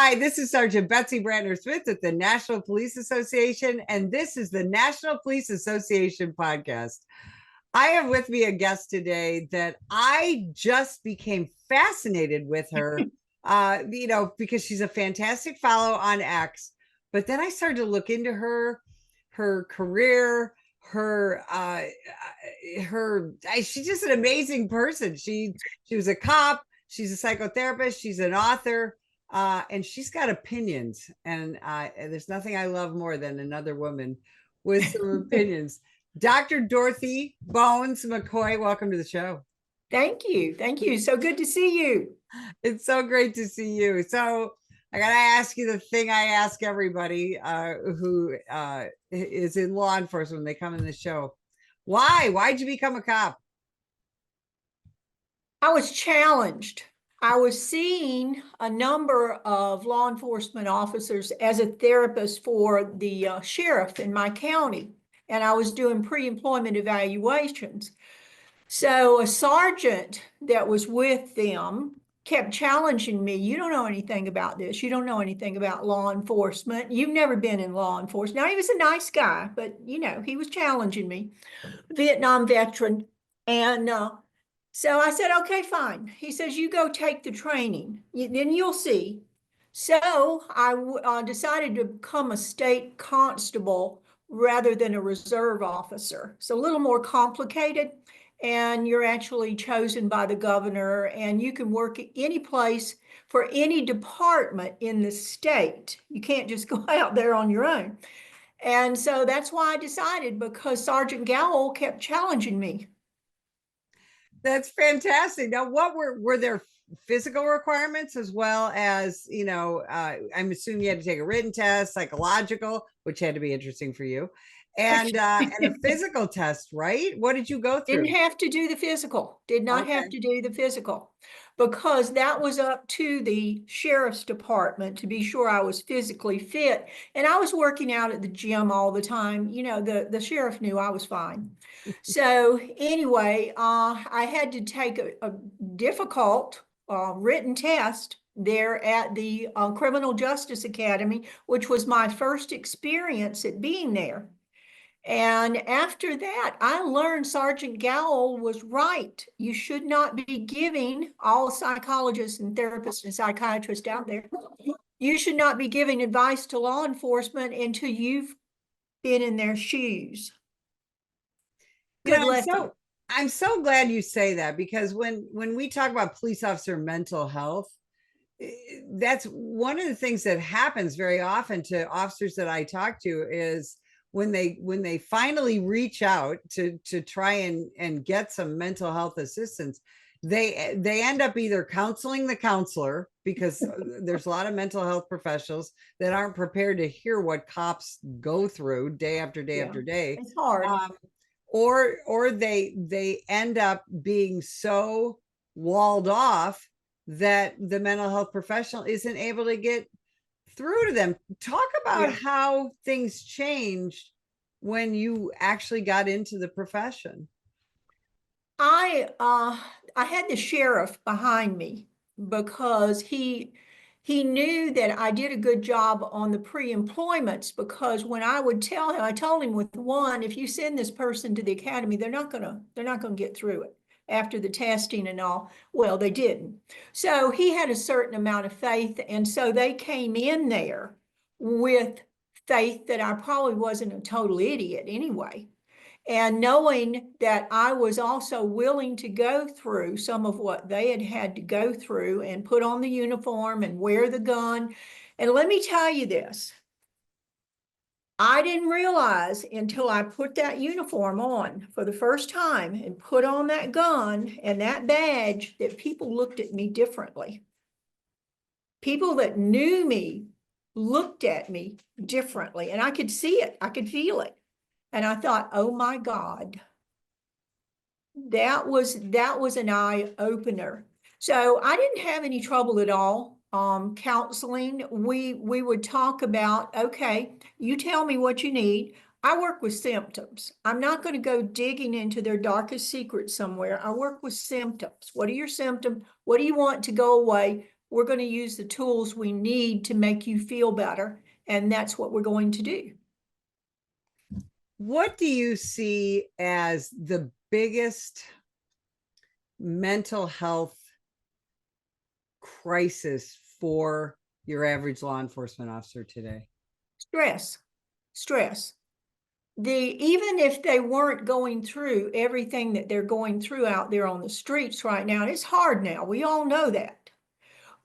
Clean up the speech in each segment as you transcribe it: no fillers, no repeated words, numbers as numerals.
Hi, this is Sergeant Betsy Brandner Smith at the National Police Association, and this is the National Police Association podcast. I have with me a guest today that I just became fascinated with her, because she's a fantastic follow on X. But then I started to look into her career, she's just an amazing person. She was a cop, she's a psychotherapist, she's an author, and she's got opinions. And there's nothing I love more than another woman with some opinions. Dr. Dorothy Bones McCoy, welcome to the show. Thank you. Thank you. So good to see you. It's so great to see you. So I got to ask you the thing I ask everybody who is in law enforcement when they come in the show. Why'd you become a cop? I was challenged. I was seeing a number of law enforcement officers as a therapist for the sheriff in my county, and I was doing pre-employment evaluations. So a sergeant that was with them kept challenging me. You don't know anything about this. You don't know anything about law enforcement. You've never been in law enforcement. Now, he was a nice guy, but, he was challenging me. Vietnam veteran. And so I said, okay, fine. He says, you go take the training. Then you'll see. So I decided to become a state constable rather than a reserve officer. So a little more complicated. And you're actually chosen by the governor, and you can work at any place for any department in the state. You can't just go out there on your own. And so that's why I decided, because Sergeant Gowell kept challenging me. That's fantastic. Now, what were there physical requirements as well as, I'm assuming you had to take a written test, psychological, which had to be interesting for you, and a physical test, right? What did you go through? Didn't have to do the physical. Did not have to do the physical, because that was up to the sheriff's department to be sure I was physically fit. And I was working out at the gym all the time. The sheriff knew I was fine. So anyway, I had to take a difficult written test there at the Criminal Justice Academy, which was my first experience at being there. And after that, I learned Sergeant Gowell was right. You should not be giving, all psychologists and therapists and psychiatrists out there, you should not be giving advice to law enforcement until you've been in their shoes. Good lesson. I'm so glad you say that, because when we talk about police officer mental health, that's one of the things that happens very often to officers that I talk to is when they finally reach out to try and get some mental health assistance, they end up either counseling the counselor, because there's a lot of mental health professionals that aren't prepared to hear what cops go through day after day after day. It's hard. Or they end up being so walled off that the mental health professional isn't able to get through to them. Talk about how things changed when you actually got into the profession. I had the sheriff behind me, because he knew that I did a good job on the pre-employments, because when I would tell him, I told him with one, if you send this person to the academy, they're not gonna get through it after the testing and all. Well, they didn't. So he had a certain amount of faith, and so they came in there with faith that I probably wasn't a total idiot anyway. And knowing that I was also willing to go through some of what they had had to go through and put on the uniform and wear the gun. And let me tell you this, I didn't realize until I put that uniform on for the first time and put on that gun and that badge that people looked at me differently. People that knew me looked at me differently, and I could see it, I could feel it. And I thought, oh my God, that was an eye opener. So I didn't have any trouble at all. Counseling, we would talk about, okay, you tell me what you need. I work with symptoms. I'm not going to go digging into their darkest secrets somewhere. I work with symptoms. What are your symptoms? What do you want to go away? we're going to use the tools we need to make you feel better. And that's what we're going to do. What do you see as the biggest mental health crisis for your average law enforcement officer today? Stress. Even if they weren't going through everything that they're going through out there on the streets right now, and it's hard now, we all know that,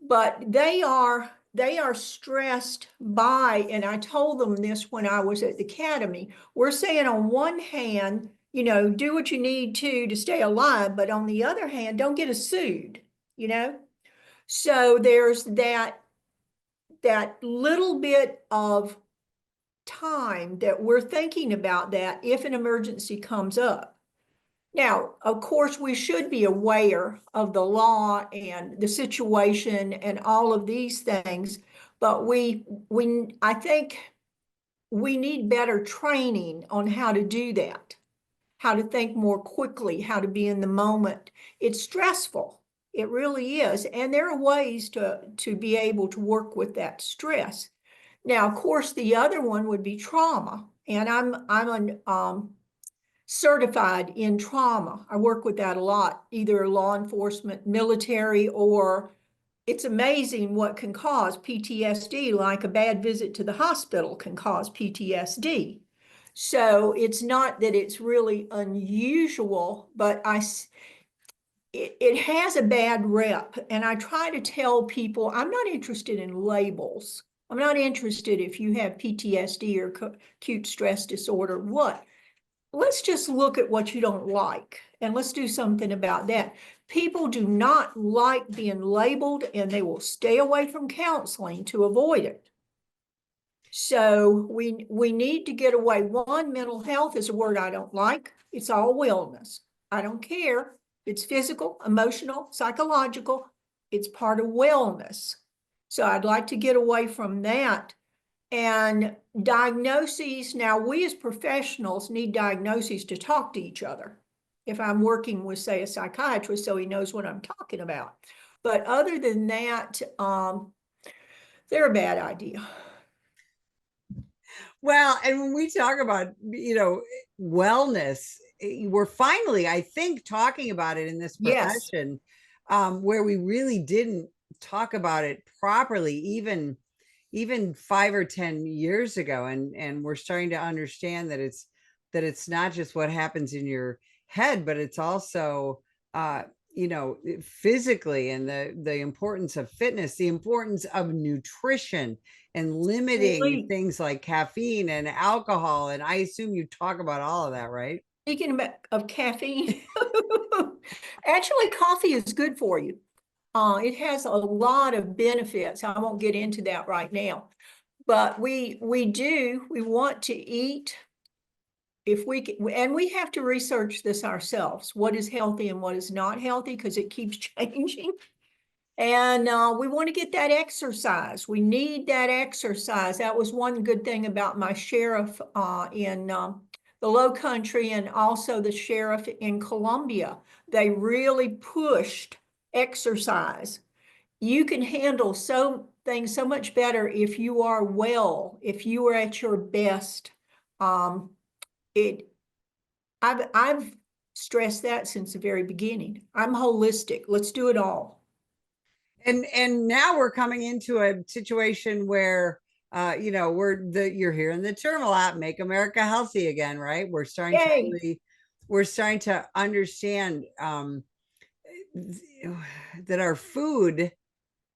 but they are stressed by, and I told them this when I was at the academy, we're saying on one hand, you know, do what you need to stay alive, but on the other hand, don't get us sued, you know? So there's that little bit of time that we're thinking about that if an emergency comes up. Now, of course, we should be aware of the law and the situation and all of these things, but I think we need better training on how to do that, how to think more quickly, how to be in the moment. It's stressful. It really is. And there are ways to be able to work with that stress. Now, of course, the other one would be trauma. And I'm certified in trauma. I work with that a lot, either law enforcement, military, or it's amazing what can cause PTSD, like a bad visit to the hospital can cause PTSD. So it's not that it's really unusual, but it has a bad rep. And I try to tell people, I'm not interested in labels. I'm not interested if you have PTSD or acute stress disorder, what? Let's just look at what you don't like and let's do something about that. People do not like being labeled and they will stay away from counseling to avoid it. So we need to get away. One, mental health is a word I don't like. It's all wellness. I don't care. It's physical, emotional, psychological. It's part of wellness. So I'd like to get away from that. And diagnoses, now we as professionals need diagnoses to talk to each other. If I'm working with, say, a psychiatrist, so he knows what I'm talking about. But other than that, they're a bad idea. Well, and when we talk about, wellness, we're finally, I think, talking about it in this Yes. profession, where we really didn't talk about it properly, even 5 or 10 years ago. And we're starting to understand that it's not just what happens in your head, but it's also, physically, and the importance of fitness, the importance of nutrition, and limiting Sleep. things like caffeine and alcohol. And I assume you talk about all of that, right? Speaking of caffeine, actually, coffee is good for you. It has a lot of benefits. I won't get into that right now, but we want to eat if we can, and we have to research this ourselves, what is healthy and what is not healthy, because it keeps changing. And we want to get that exercise. We need that exercise. That was one good thing about my sheriff in the Low Country, and also the sheriff in Columbia. They really pushed exercise. You can handle things so much better if you are well, if you are at your best. It I've stressed that since the very beginning. I'm holistic. Let's do it all. And now we're coming into a situation where you're hearing the term a lot, make America healthy again, right? Yay. We're starting to understand that our food It's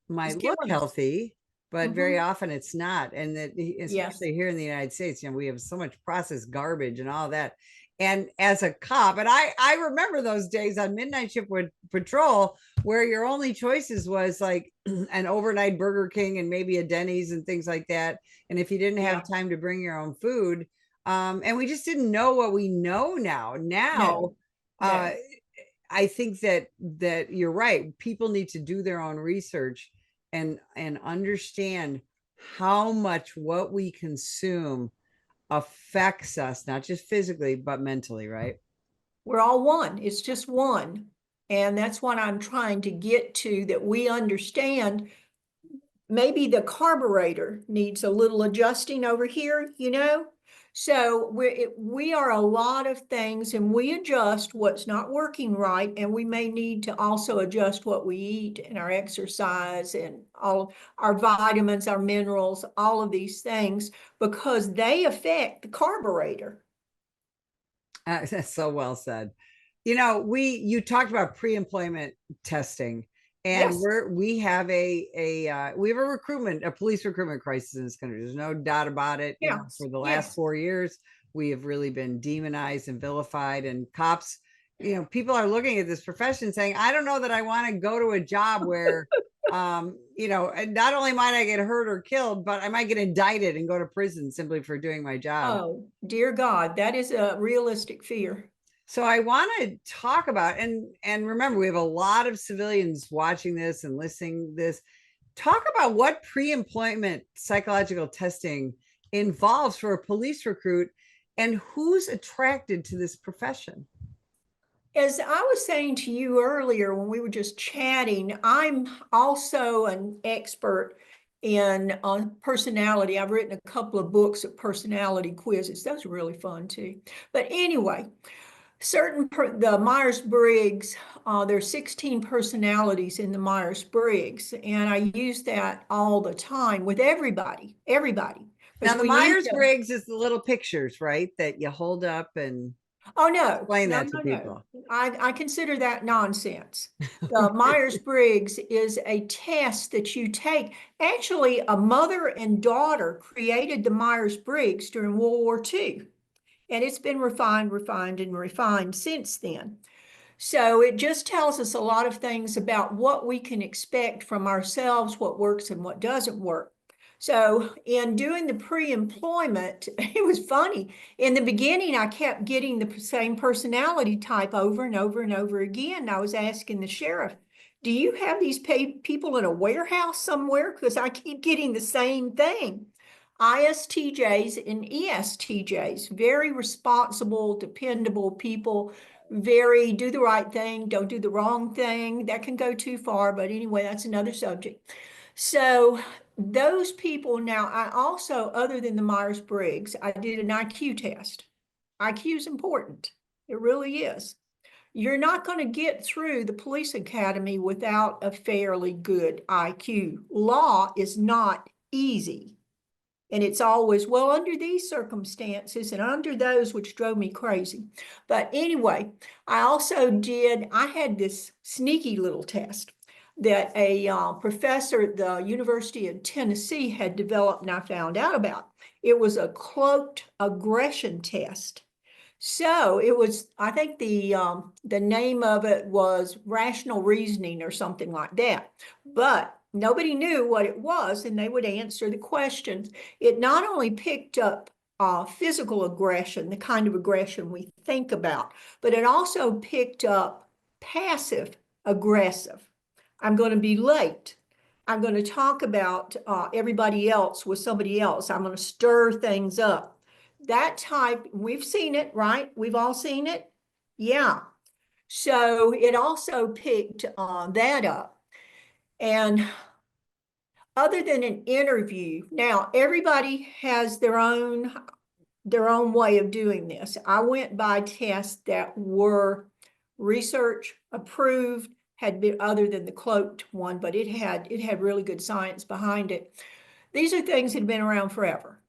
might look killing us. healthy, but very Mhm. often it's not. And that, Yes. especially here in the United States, we have so much processed garbage and all that. And as a cop, and I remember those days on midnight shift with patrol, where your only choices was like an overnight Burger King and maybe a Denny's and things like that. And if you didn't have Yeah. time to bring your own food, and we just didn't know what we know now. Now, No. uh, No. I think that you're right. People need to do their own research and understand how much what we consume affects us, not just physically, but mentally, right? We're all one. It's just one. And that's what I'm trying to get to, that we understand maybe the carburetor needs a little adjusting over here, you know? So we are a lot of things, and we adjust what's not working right, and we may need to also adjust what we eat and our exercise and all our vitamins, our minerals, all of these things, because they affect the carburetor. That's so well said. You talked about pre-employment testing, and Yes, we have a police recruitment crisis in this country. There's no doubt about it. yes, For the last yes. 4 years, we have really been demonized and vilified, and cops, people are looking at this profession saying, I don't know that I want to go to a job where, and not only might I get hurt or killed, but I might get indicted and go to prison simply for doing my job. Oh, dear God, that is a realistic fear. So I want to talk about, and remember, we have a lot of civilians watching this and listening this. Talk about what pre-employment psychological testing involves for a police recruit, and who's attracted to this profession. As I was saying to you earlier when we were just chatting, I'm also an expert in personality. I've written a couple of books of personality quizzes. Those are really fun too. But anyway, the Myers-Briggs, there's 16 personalities in the Myers-Briggs, and I use that all the time with everybody, Now, because the we need to. Myers-Briggs is the little pictures, right, that you hold up and Oh, no, explain no, that to no, no. people. I consider that nonsense. The Myers-Briggs is a test that you take. Actually, a mother and daughter created the Myers-Briggs during World War II, and it's been refined, refined, and refined since then. So it just tells us a lot of things about what we can expect from ourselves, what works and what doesn't work. So in doing the pre-employment, it was funny. In the beginning, I kept getting the same personality type over and over and over again. I was asking the sheriff, do you have these people in a warehouse somewhere? Because I keep getting the same thing. ISTJs and ESTJs, very responsible, dependable people, very do the right thing, don't do the wrong thing. That can go too far, but anyway, that's another subject. So those people now, I also, other than the Myers-Briggs, I did an IQ test. IQ is important. It really is. You're not going to get through the police academy without a fairly good IQ. Law is not easy. And it's always, well, under these circumstances and under those, which drove me crazy. But anyway, I had this sneaky little test that a professor at the University of Tennessee had developed, and I found out about. It was a cloaked aggression test. So it was, I think the name of it was rational reasoning or something like that. But nobody knew what it was, and they would answer the questions. It not only picked up physical aggression, the kind of aggression we think about, but it also picked up passive aggressive. I'm going to be late. I'm going to talk about everybody else with somebody else. I'm going to stir things up. That type, we've seen it, right? We've all seen it. Yeah. So it also picked that up. And other than an interview, now everybody has their own way of doing this. I went by tests that were research approved, had been other than the cloaked one, but it had really good science behind it. These are things that had been around forever.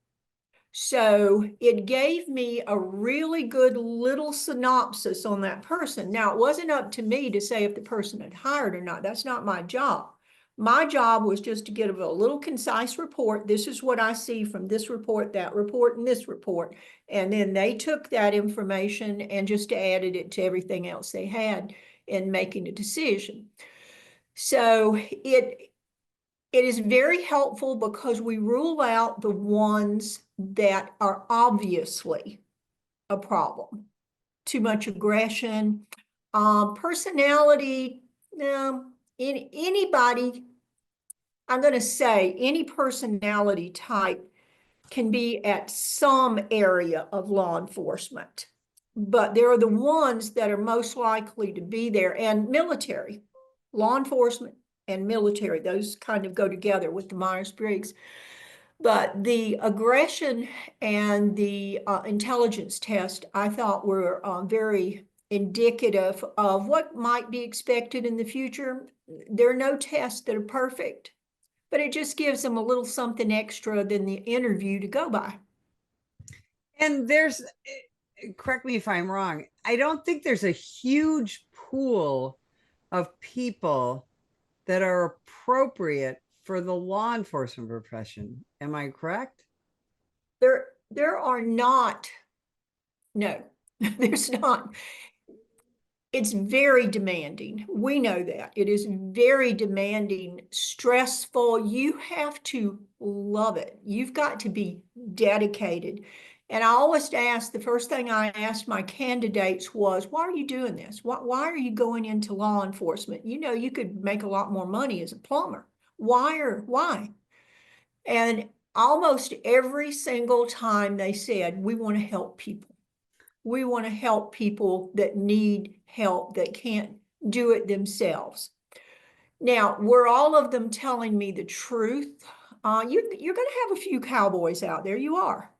So it gave me a really good little synopsis on that person. Now, it wasn't up to me to say if the person had hired or not. That's not my job. My job was just to give a little concise report. This is what I see from this report, that report, and this report. And then they took that information and just added it to everything else they had in making a decision. So it is very helpful because we rule out the ones that are obviously a problem. Too much aggression, personality, anybody, I'm going to say any personality type can be at some area of law enforcement. but they're the ones that are most likely to be there. And military, law enforcement and military, those kind of go together with the Myers-Briggs. But the aggression and the intelligence test, I thought were very indicative of what might be expected in the future. There are no tests that are perfect, but it just gives them a little something extra than the interview to go by. And there's, correct me if I'm wrong, I don't think there's a huge pool of people that are appropriate for the law enforcement profession. Am I correct? There are not, no, there's not. It's very demanding. We know that. It is very demanding, stressful. You have to love it. You've got to be dedicated. And I always ask, the first thing I asked my candidates was, why are you doing this? Why are you going into law enforcement? You know, you could make a lot more money as a plumber. Why? And almost every single time they said, we want to help people. We want to help people that need help, that can't do it themselves. Now, were all of them telling me the truth? You're going to have a few cowboys out there. You are.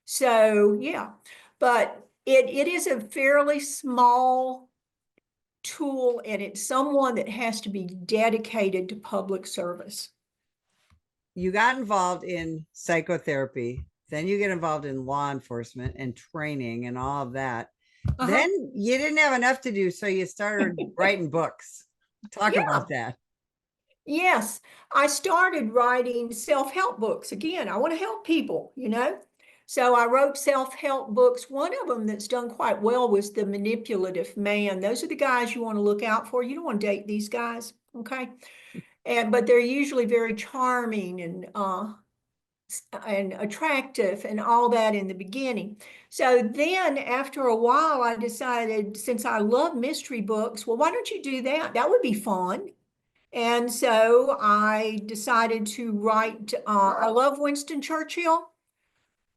So, yeah. But it is a fairly small tool, and it's someone that has to be dedicated to public service. You got involved in psychotherapy, then you get involved in law enforcement and training and all of that. Then you didn't have enough to do, so you started writing books. Talk Yeah. about that. Yes, I started writing self-help books. Again, I want to help people, you know? So I wrote self-help books. One of them that's done quite well was The Manipulative Man. Those are the guys you want to look out for. You don't want to date these guys, okay? But they're usually very charming and attractive and all that in the beginning. So then after a while, I decided, since I love mystery books, well, why don't you do that? That would be fun. And so I decided to write, I love Winston Churchill.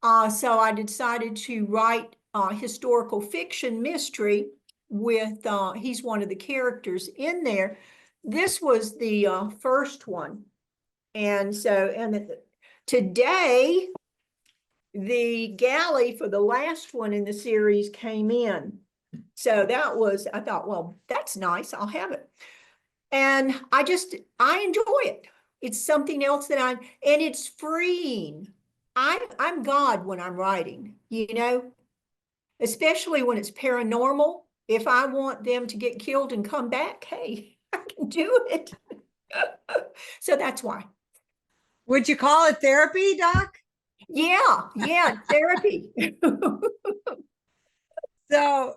So I decided to write historical fiction mystery with, he's one of the characters in there. This was the first one. And so, today, the galley for the last one in the series came in. So that was, I thought, well, that's nice. I'll have it. And I enjoy it. It's something else and it's freeing. I'm God when I'm writing, you know, especially when it's paranormal. If I want them to get killed and come back, hey, I can do it. So that's why. Would you call it therapy, Doc? Yeah, therapy. So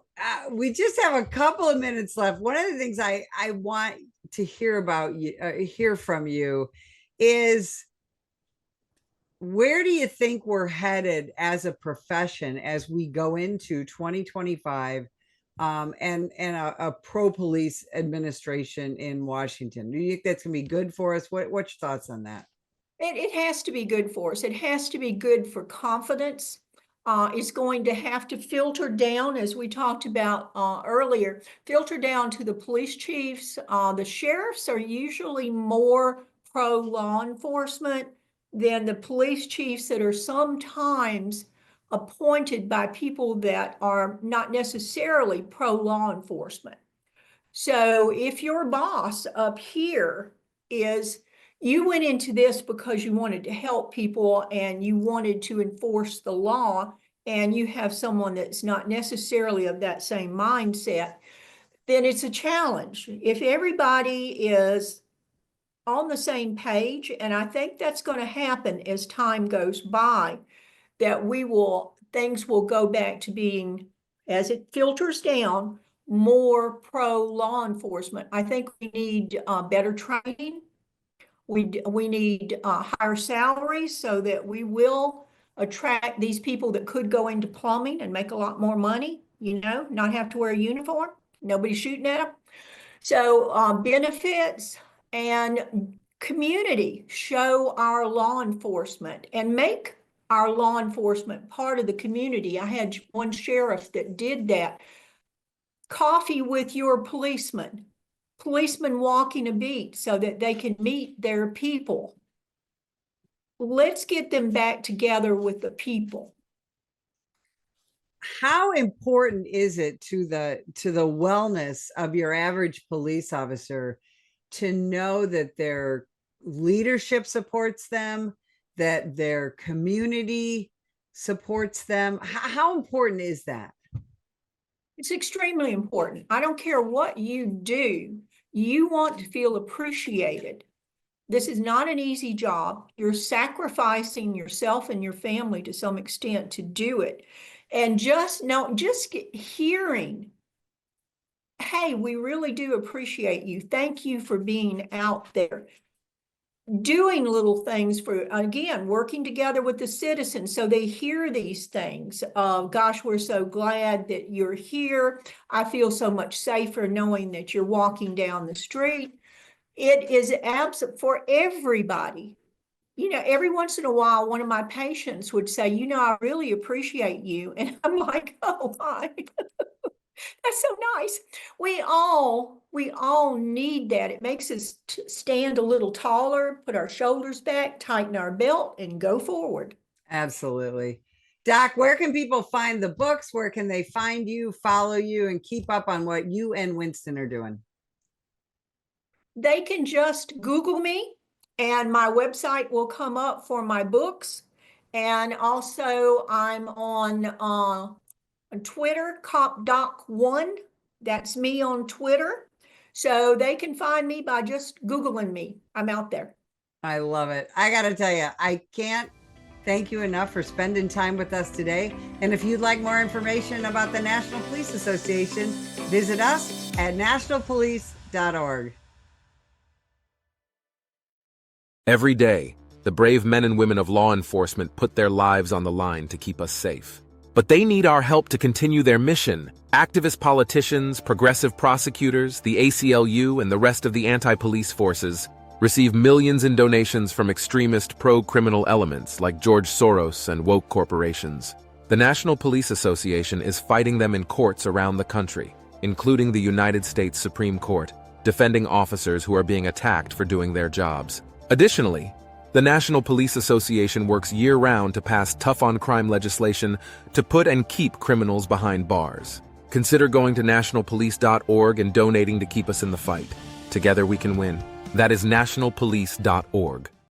we just have a couple of minutes left. One of the things I want to hear about you, hear from you, is where do you think we're headed as a profession as we go into 2025 and a pro police administration in Washington? Do you think that's going to be good for us? What's your thoughts on that? It has to be good for us. It has to be good for confidence. It's going to have to filter down, as we talked about earlier, filter down to the police chiefs. The sheriffs are usually more pro law enforcement than the police chiefs that are sometimes appointed by people that are not necessarily pro law enforcement. So if your boss up here is, you went into this because you wanted to help people and you wanted to enforce the law, and you have someone that's not necessarily of that same mindset, then it's a challenge. If everybody is on the same page, and I think that's going to happen as time goes by, that things will go back to being, as it filters down, more pro law enforcement. I think we need better training. We need higher salaries so that we will attract these people that could go into plumbing and make a lot more money, you know, not have to wear a uniform. Nobody's shooting at them. So benefits and community, show our law enforcement and make our law enforcement part of the community. I had one sheriff that did that. Coffee with your policeman walking a beat so that they can meet their people. Let's get them back together with the people. How important is it to the wellness of your average police officer to know that their leadership supports them, that their community supports them? How important is that? It's extremely important. I don't care what you do, you want to feel appreciated. This is not an easy job. You're sacrificing yourself and your family to some extent to do it. And just hearing, hey, we really do appreciate you. Thank you for being out there. Doing little things for, again, working together with the citizens so they hear these things. Gosh, we're so glad that you're here. I feel so much safer knowing that you're walking down the street. It is absent for everybody. You know, every once in a while, one of my patients would say, you know, I really appreciate you. And I'm like, oh, hi. That's so nice. We all need that. It makes us stand a little taller, put our shoulders back, tighten our belt, and go forward. Absolutely. Doc, where can people find the books? Where can they find you, follow you, and keep up on what you and Winston are doing? They can just Google me and my website will come up for my books. And also I'm on Twitter, CopDoc1. That's me on Twitter. So they can find me by just Googling me. I'm out there. I love it. I got to tell you, I can't thank you enough for spending time with us today. And if you'd like more information about the National Police Association, visit us at nationalpolice.org. Every day, the brave men and women of law enforcement put their lives on the line to keep us safe. But they need our help to continue their mission. Activist politicians, progressive prosecutors, the ACLU, and the rest of the anti-police forces receive millions in donations from extremist pro-criminal elements like George Soros and woke corporations. The National Police Association is fighting them in courts around the country, including the United States Supreme Court, defending officers who are being attacked for doing their jobs. Additionally, the National Police Association works year-round to pass tough-on-crime legislation to put and keep criminals behind bars. Consider going to nationalpolice.org and donating to keep us in the fight. Together we can win. That is nationalpolice.org.